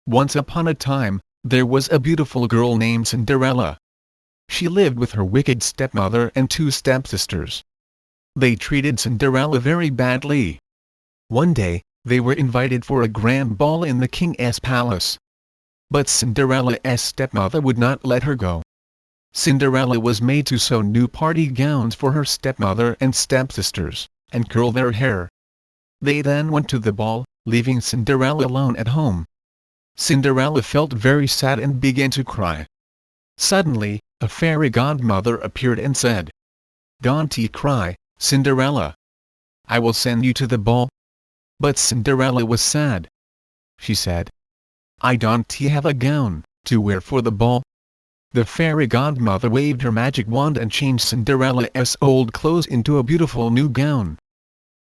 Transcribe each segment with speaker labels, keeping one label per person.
Speaker 1: Once upon a time, there was a beautiful girl named Cinderella. She lived with her wicked stepmother and two stepsisters. They treated Cinderella very badly. One day, they were invited for a grand ball in the king's palace. But Cinderella's stepmother would not let her go. Cinderella was made to sew new party gowns for her stepmother and stepsisters, and curl their hair. They then went to the ball, leaving Cinderella alone at home. Cinderella felt very sad and began to cry. Suddenly, a fairy godmother appeared and said, "Don't cry, Cinderella. I will send you to the ball." But Cinderella was sad. She said, "I don't have a gown to wear for the ball." The fairy godmother waved her magic wand and changed Cinderella's old clothes into a beautiful new gown.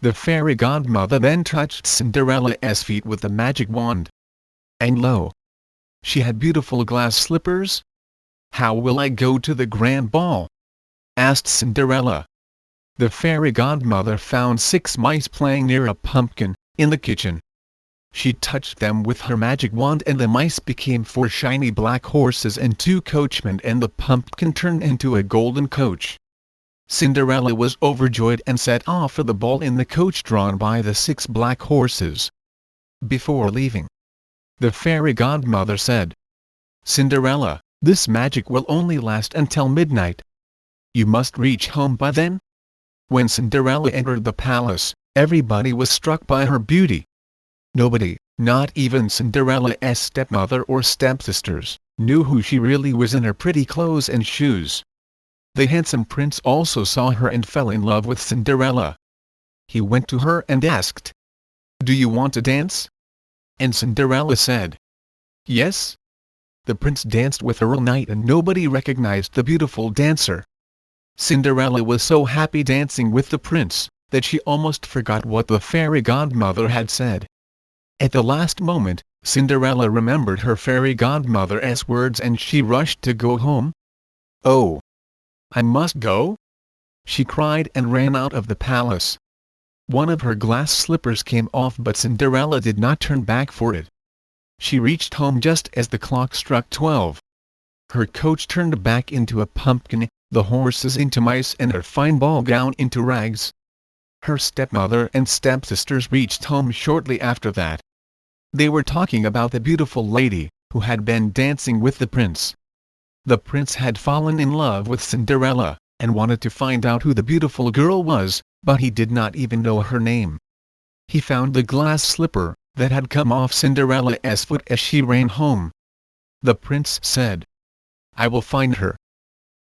Speaker 1: The fairy godmother then touched Cinderella's feet with the magic wand. And lo! She had beautiful glass slippers. "How will I go to the grand ball?" asked Cinderella. The fairy godmother found 6 mice playing near a pumpkin, in the kitchen. She touched them with her magic wand and the mice became 4 shiny black horses and 2 coachmen, and the pumpkin turned into a golden coach. Cinderella was overjoyed and set off for the ball in the coach drawn by the 6 black horses. Before leaving, the fairy godmother said, "Cinderella, this magic will only last until midnight. You must reach home by then." When Cinderella entered the palace, everybody was struck by her beauty. Nobody, not even Cinderella's stepmother or stepsisters, knew who she really was in her pretty clothes and shoes. The handsome prince also saw her and fell in love with Cinderella. He went to her and asked, "Do you want to dance?" And Cinderella said, "Yes." The prince danced with her all night and nobody recognized the beautiful dancer. Cinderella was so happy dancing with the prince, that she almost forgot what the fairy godmother had said. At the last moment, Cinderella remembered her fairy godmother's words and she rushed to go home. "Oh! I must go!" she cried and ran out of the palace. One of her glass slippers came off, but Cinderella did not turn back for it. She reached home just as the clock struck 12. Her coach turned back into a pumpkin, the horses into mice, and her fine ball gown into rags. Her stepmother and stepsisters reached home shortly after that. They were talking about the beautiful lady, who had been dancing with the prince. The prince had fallen in love with Cinderella, and wanted to find out who the beautiful girl was, but he did not even know her name. He found the glass slipper that had come off Cinderella's foot as she ran home. The prince said, "I will find her.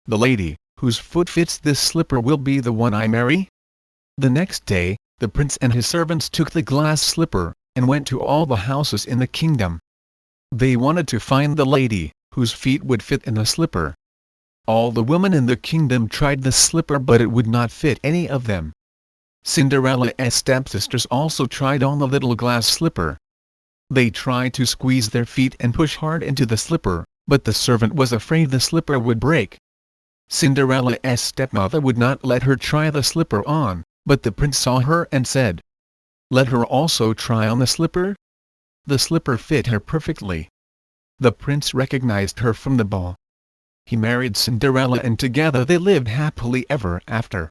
Speaker 1: The lady whose foot fits this slipper will be the one I marry." The next day, the prince and his servants took the glass slipper, and went to all the houses in the kingdom. They wanted to find the lady whose feet would fit in the slipper. All the women in the kingdom tried the slipper, but it would not fit any of them. Cinderella's stepsisters also tried on the little glass slipper. They tried to squeeze their feet and push hard into the slipper, but the servant was afraid the slipper would break. Cinderella's stepmother would not let her try the slipper on, but the prince saw her and said, "Let her also try on the slipper." The slipper fit her perfectly. The prince recognized her from the ball. He married Cinderella and together they lived happily ever after.